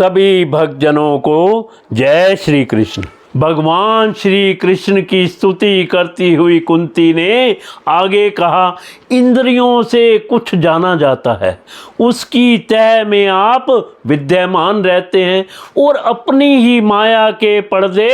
सभी भक्तजनों को जय श्री कृष्ण। भगवान श्री कृष्ण की स्तुति करती हुई कुंती ने आगे कहा, इंद्रियों से कुछ जाना जाता है, उसकी तह में आप विद्यमान रहते हैं और अपनी ही माया के पर्दे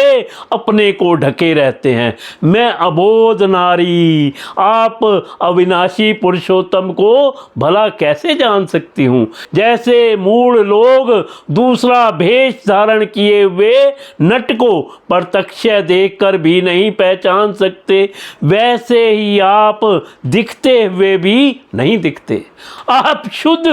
अपने को ढके रहते हैं। मैं अबोध नारी आप अविनाशी पुरुषोत्तम को भला कैसे जान सकती हूँ। जैसे मूढ़ लोग दूसरा भेष धारण किए हुए नट को प्रत्यक्ष देखकर भी नहीं पहचान सकते, वैसे ही आप दिखते हुए भी नहीं दिखते। आप शुद्ध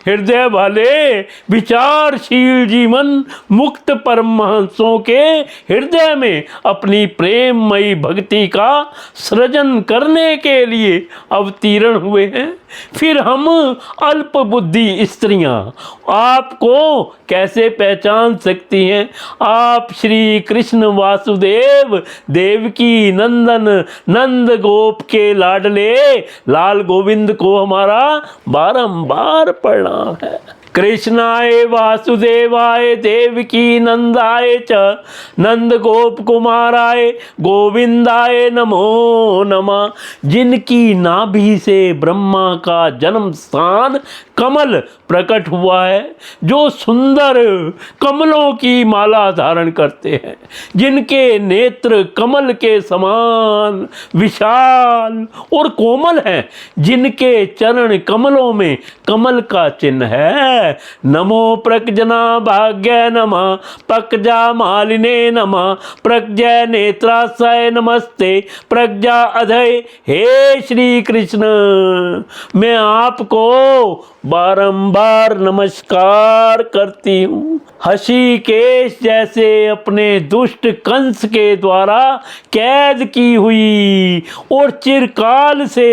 हृदय वाले विचारशील जीवन मुक्त परमहंसों के हृदय में अपनी प्रेममयी भक्ति का सृजन करने के लिए अवतीर्ण हुए हैं। फिर हम अल्प बुद्धि स्त्रियां आपको कैसे पहचान सकती हैं। आप श्री कृष्ण वासुदेव देवकी नंदन नंद गोप के लाडले लाल गोविंद को हमारा बारंबार प्रणाम है। कृष्णाय वासुदेवाय देवकी नंदाय च नंद गोप कुमाराय गोविंदाय नमो नमः। जिनकी नाभि से ब्रह्मा का जन्म स्थान कमल प्रकट हुआ है, जो सुंदर कमलों की माला धारण करते हैं, जिनके नेत्र कमल के समान विशाल और कोमल हैं, जिनके चरण कमलों में कमल का चिन्ह है। नमो प्रकजना भाग्य नमः प्रज्ञा मालिने नमः प्रज्ञा नेत्रासय नमस्ते प्रज्ञा अधय। हे श्री कृष्ण, मैं आपको बारंबार नमस्कार करती हूँ। हषिकेश जैसे अपने दुष्ट कंस के द्वारा कैद की हुई और चिरकाल से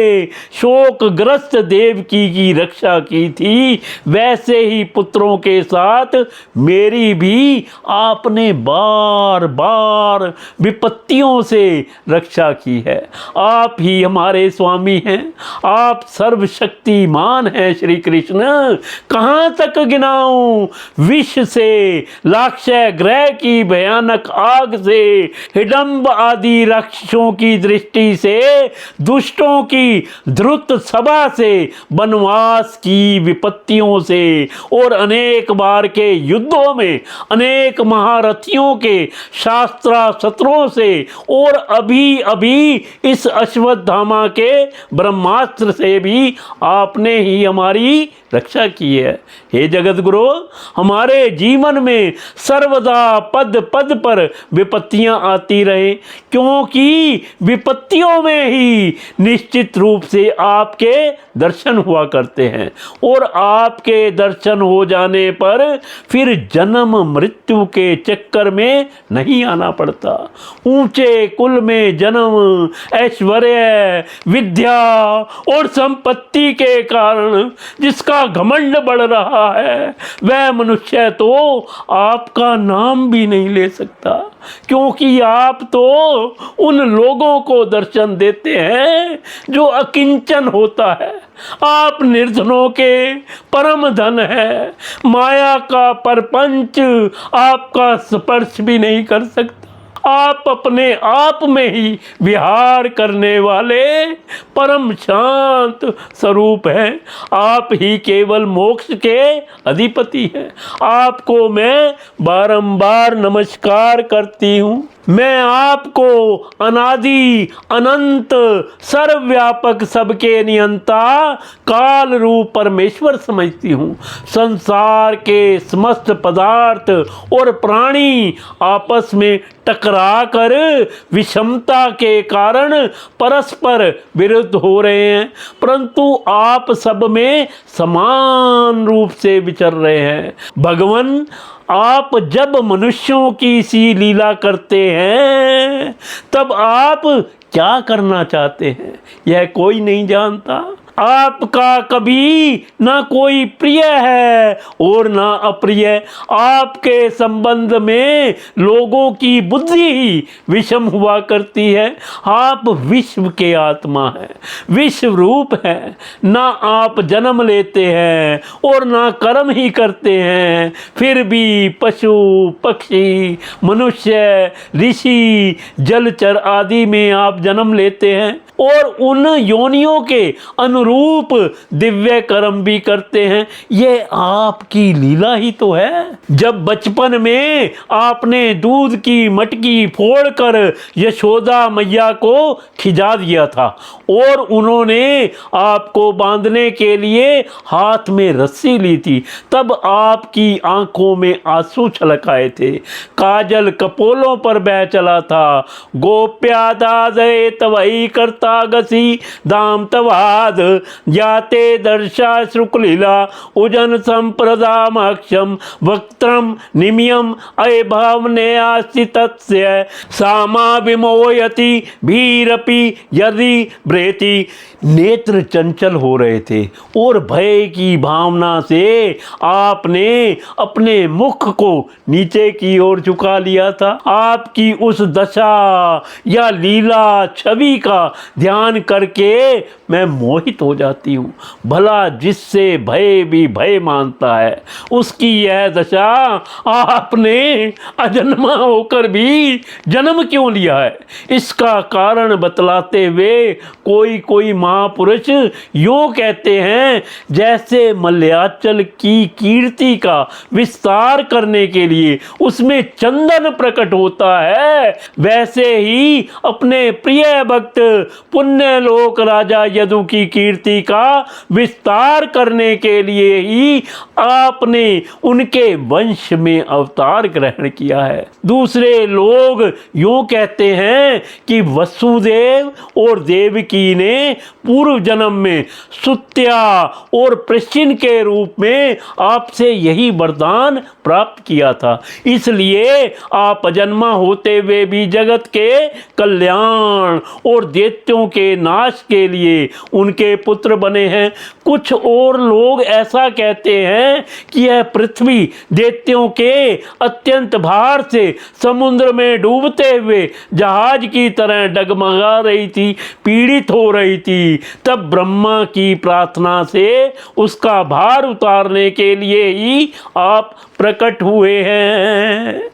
शोकग्रस्त देवकी की रक्षा की थी, वैसे ही पुत्रों के साथ मेरी भी आपने बार बार विपत्तियों से रक्षा की है। आप ही हमारे स्वामी हैं, आप सर्वशक्तिमान हैं। श्री कृष्ण, कहाँ तक गिनाऊं। विष से, लाक्षय ग्रह की भयानक आग से, हिडंब आदि राक्षसों की दृष्टि से, दुष्टों की धृत सभा से, वनवास की विपत्तियों से और अनेक बार के युद्धों में अनेक महारथियों के शास्त्रास्त्रों से और अभी अभी इस अश्वत्थामा के ब्रह्मास्त्र से भी आपने ही हमारी रक्षा की है। हे जगत गुरु, हमारे जीवन में सर्वदा पद पद पर विपत्तियां आती रहे, क्योंकि विपत्तियों में ही निश्चित रूप से आपके दर्शन हुआ करते हैं और आपके दर्शन हो जाने पर फिर जन्म मृत्यु के चक्कर में नहीं आना पड़ता। ऊंचे कुल में जन्म, ऐश्वर्य, विद्या और संपत्ति के कारण जिसका घमंड बढ़ रहा है, वह मनुष्य तो आपका नाम भी नहीं ले सकता, क्योंकि आप तो उन लोगों को दर्शन देते हैं जो अकिंचन होता है। आप निर्धनों के परम धन है। माया का परपंच आपका स्पर्श भी नहीं कर सकता। आप अपने आप में ही विहार करने वाले परम शांत स्वरूप हैं। आप ही केवल मोक्ष के अधिपति हैं। आपको मैं बारंबार नमस्कार करती हूँ। मैं आपको अनादि अनंत सर्वव्यापक सबके नियंता काल रूप परमेश्वर समझती हूँ। संसार के समस्त पदार्थ और प्राणी आपस में टकरा कर विषमता के कारण परस्पर विरुद्ध हो रहे हैं, परंतु आप सब में समान रूप से विचर रहे हैं। भगवान, आप जब मनुष्यों की सी लीला करते हैं, तब आप क्या करना चाहते हैं, यह कोई नहीं जानता। आपका कभी ना कोई प्रिय है और ना अप्रिय। आपके संबंध में लोगों की बुद्धि ही विषम हुआ करती है। आप विश्व के आत्मा हैं, विश्व रूप हैं। ना आप जन्म लेते हैं और ना कर्म ही करते हैं, फिर भी पशु पक्षी मनुष्य ऋषि जलचर आदि में आप जन्म लेते हैं और उन योनियों के अनुरूप दिव्य कर्म भी करते हैं। ये आपकी लीला ही तो है। जब बचपन में आपने दूध की मटकी फोड़कर यशोदा मैया को खिजा दिया था और उन्होंने आपको बांधने के लिए हाथ में रस्सी ली थी, तब आपकी आंखों में आंसू छलक आए थे, काजल कपोलों पर बह चला था। गोप्या दादय तवई करता गसी दाम तवाद जाते दर्शा शुक्लीला उजन संप्रदाम अक्षम वक्त्रम निमियम अय भावने आस्तितस्य सामा विमोयति भीरपि यदि ब्रेति। नेत्र चंचल हो रहे थे और भय की भावना से आपने अपने मुख को नीचे की ओर झुका लिया था। आपकी उस दशा या लीला छवि का ध्यान करके मैं मोहित हो जाती हूँ। भला जिससे भय भी भय मानता है, उसकी यह दशा आपने अजन्मा होकर भी जन्म क्यों लिया है? इसका कारण बतलाते हुए कोई महापुरुष यूं कहते हैं, जैसे मलयाचल की कीर्ति का विस्तार करने के लिए उसमें चंदन प्रकट होता है, वैसे ही अपने प्रिय भक्त पुण्य लोक राजा यदु की कीर्ति का विस्तार करने के लिए ही आपने उनके वंश में अवतार ग्रहण किया है। दूसरे लोग यूं कहते हैं कि वसुदेव और देवकी ने पूर्व जन्म में सुत्या और प्रश्चिन के रूप में आपसे यही वरदान प्राप्त किया था, इसलिए आप अजन्मा होते हुए भी जगत के कल्याण और दैत्यों के नाश के लिए उनके पुत्र बने हैं। कुछ और लोग ऐसा कहते हैं कि यह पृथ्वी दैत्यों के अत्यंत भार से समुद्र में डूबते हुए जहाज की तरह डगमगा रही थी, पीड़ित हो रही थी। तब ब्रह्मा की प्रार्थना से उसका भार उतारने के लिए ही आप प्रकट हुए हैं।